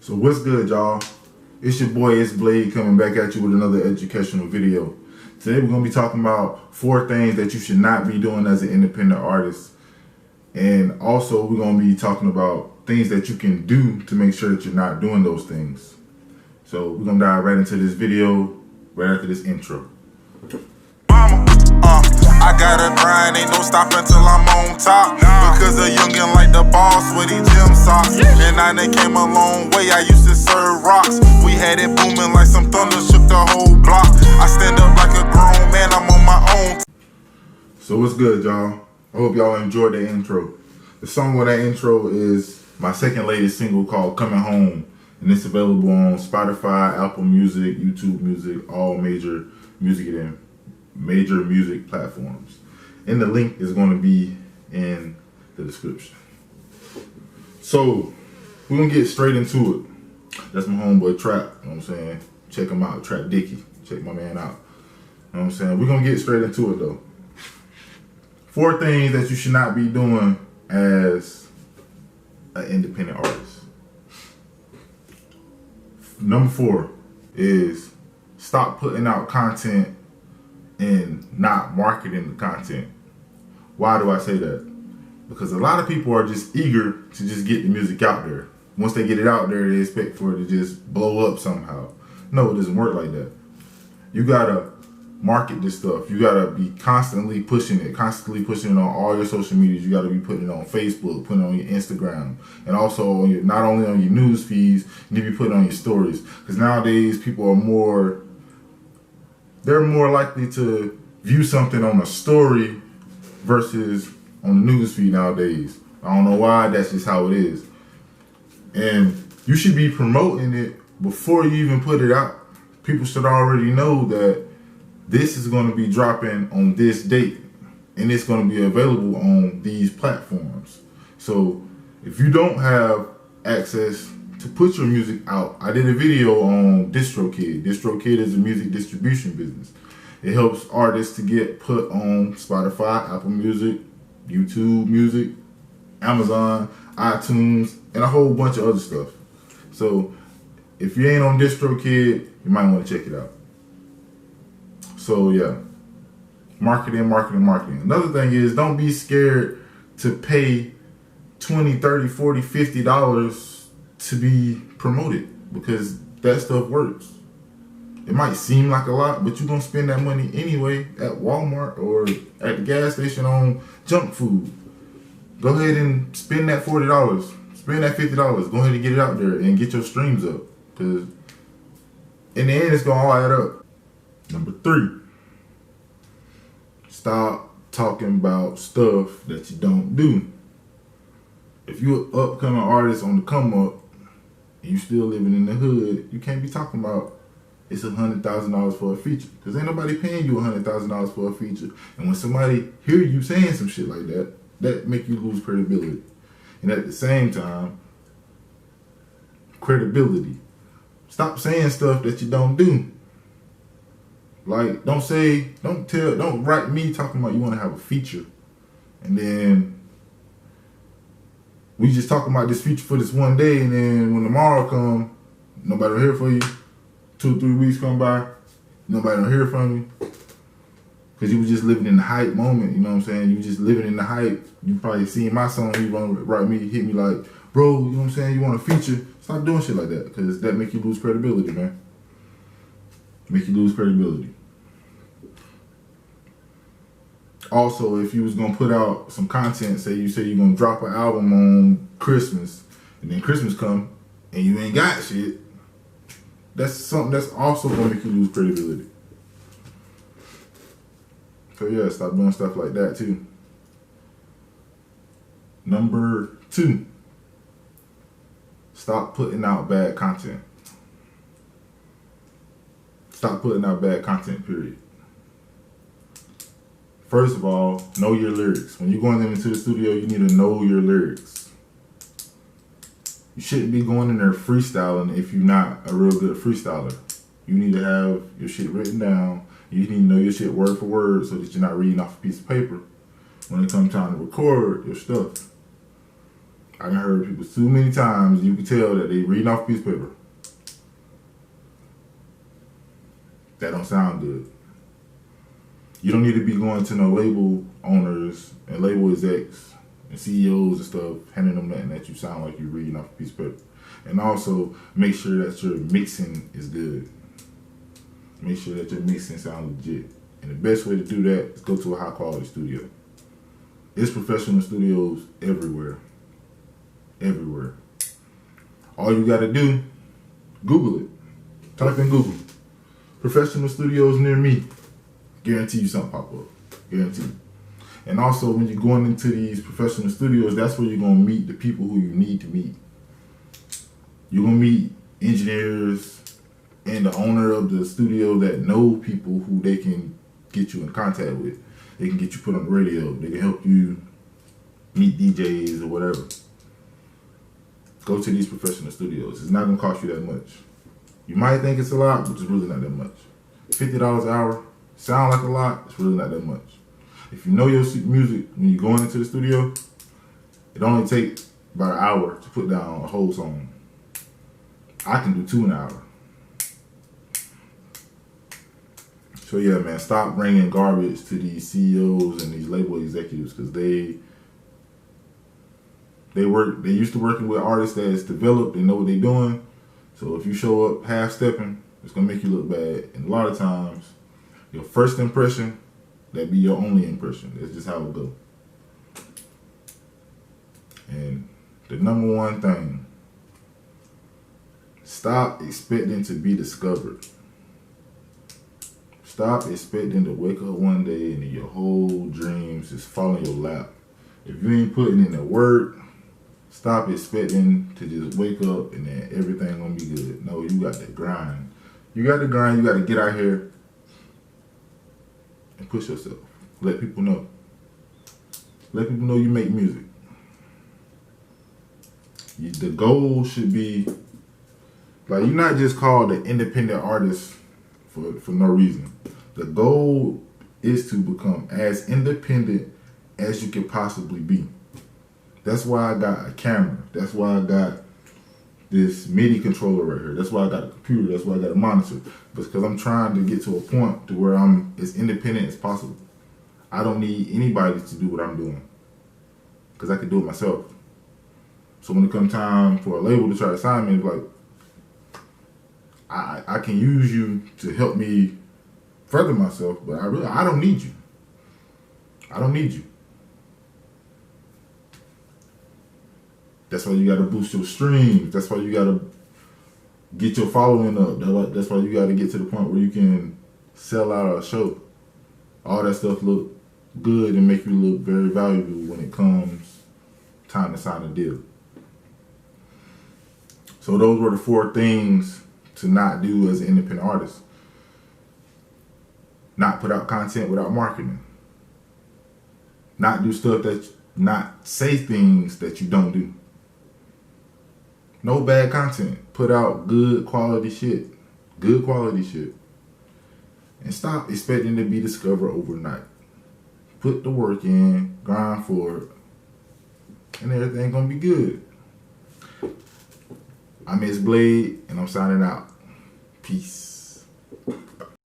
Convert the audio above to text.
So what's good, y'all? It's your boy S Blade coming back at you with another educational video. Today we're gonna be talking about 4 things that you should not be doing as an independent artist. And also we're gonna be talking about things that you can do to make sure that you're not doing those things. So we're gonna dive right into this video right after this intro. I gotta grind, ain't no stopping till I'm on top. Because a youngin' like the boss with these gym socks. And I done came a long way, I used to serve rocks. We had it booming like some thunder, shook the whole block. I stand up like a grown man, I'm on my own. So what's good, y'all? I hope y'all enjoyed that intro. The song with that intro is my second latest single called Coming Home. And it's available on Spotify, Apple Music, YouTube Music, all major music platforms. And the link is going to be in the description. So we're going to get straight into it. That's my homeboy Trap, you know what I'm saying? Check him out, Trap Dicky. Check my man out. You know what I'm saying? We're going to get straight into it though. 4 things that you should not be doing as an independent artist. Number 4 is stop putting out content and not marketing the content. Why do I say that? Because a lot of people are just eager to just get the music out there. Once they get it out there, they expect for it to just blow up somehow. No, it doesn't work like that. You gotta market this stuff. You gotta be constantly pushing it on all your social medias. You gotta be putting it on Facebook, putting it on your Instagram, and also on not only on your news feeds, you need to be putting it on your stories. Because nowadays people are they're more likely to view something on a story versus on the news feed nowadays. I don't know why, that's just how it is. And you should be promoting it before you even put it out. People should already know that this is going to be dropping on this date and it's going to be available on these platforms. So if you don't have access to put your music out, I did a video on Distrokid. Distrokid is a music distribution business. It helps artists to get put on Spotify, Apple Music, YouTube Music, Amazon, iTunes, and a whole bunch of other stuff. So if you ain't on Distrokid, you might want to check it out. So yeah, marketing. Another thing is, don't be scared to pay $20, $30, $40, $50 to be promoted, because that stuff works. It might seem like a lot, but you're gonna spend that money anyway at Walmart or at the gas station on junk food. Go ahead and spend that $40, spend that $50. Go ahead and get it out there and get your streams up, because in the end it's gonna all add up. Number 3, stop talking about stuff that you don't do. If you're an upcoming artist on the come up and you still living in the hood, you can't be talking about it's $100,000 for a feature, because ain't nobody paying you $100,000 for a feature. And when somebody hear you saying some shit like that, that make you lose credibility. And at the same time, credibility. Stop saying stuff that you don't do. Like, don't write me talking about you want to have a feature, and then we just talking about this feature for this one day, and then when tomorrow come, nobody will hear for you. 2 or 3 weeks come by, nobody don't hear from you, because you was just living in the hype moment. You know what I'm saying? You just living in the hype. You probably seen my song, you want to write me, hit me like, bro, you know what I'm saying, you want a feature? Stop doing shit like that, because that make you lose credibility, man. Make you lose credibility. Also, if you was gonna put out some content, say you're gonna drop an album on Christmas, and then Christmas come and you ain't got shit, that's something that's also gonna make you lose credibility. So yeah, stop doing stuff like that too. Number 2, stop putting out bad content. Stop putting out bad content, period. First of all, know your lyrics. When you're going into the studio, you need to know your lyrics. You shouldn't be going in there freestyling if you're not a real good freestyler. You need to have your shit written down. You need to know your shit word for word so that you're not reading off a piece of paper when it comes time to record your stuff. I done heard people too many times, you can tell that they reading off a piece of paper. That don't sound good. You don't need to be going to no label owners and label execs and CEOs and stuff, handing them nothing that you sound like you're reading off a piece of paper. And also, make sure that your mixing is good. Make sure that your mixing sounds legit. And the best way to do that is go to a high quality studio. It's professional studios everywhere. Everywhere. All you gotta do, Google it. Type in Google. Professional studios near me. Guarantee you something pop up. Guarantee. And also, when you're going into these professional studios, that's where you're gonna meet the people who you need to meet. You're gonna meet engineers and the owner of the studio that know people who they can get you in contact with. They can get you put on the radio. They can help you meet DJs or whatever. Go to these professional studios. It's not gonna cost you that much. You might think it's a lot, but it's really not that much. $50 an hour sound like a lot. It's really not that much. If you know your music when you're going into the studio, it only takes about an hour to put down a whole song. I can do 2 in an hour. So yeah, man, stop bringing garbage to these CEOs and these label executives because they used to working with artists that's developed and know what they're doing. So if you show up half-stepping, it's gonna make you look bad. And a lot of times, your first impression, that be your only impression. That's just how it goes. And the number one thing, stop expecting to be discovered. Stop expecting to wake up one day and your whole dreams just fall in your lap. If you ain't putting in the work, stop expecting to just wake up and then everything gonna be good. No, you got to grind. You got to grind. You got to get out here and push yourself. Let people know. Let people know you make music. The goal should be, like, you're not just called an independent artist for no reason. The goal is to become as independent as you can possibly be. That's why I got a camera. That's why I got this MIDI controller right here. That's why I got a computer. That's why I got a monitor. Because I'm trying to get to a point to where I'm as independent as possible. I don't need anybody to do what I'm doing. Because I can do it myself. So when it comes time for a label to try to sign me, it's like, I can use you to help me further myself, but I don't need you. I don't need you. That's why you got to boost your streams. That's why you got to get your following up. That's why you got to get to the point where you can sell out a show. All that stuff look good and make you look very valuable when it comes time to sign a deal. So those were the 4 things to not do as an independent artist. Not put out content without marketing. Not do stuff not say things that you don't do. No bad content. Put out good quality shit. Good quality shit. And stop expecting to be discovered overnight. Put the work in, grind for it, and everything gonna be good. I'm Miss Blade, and I'm signing out. Peace.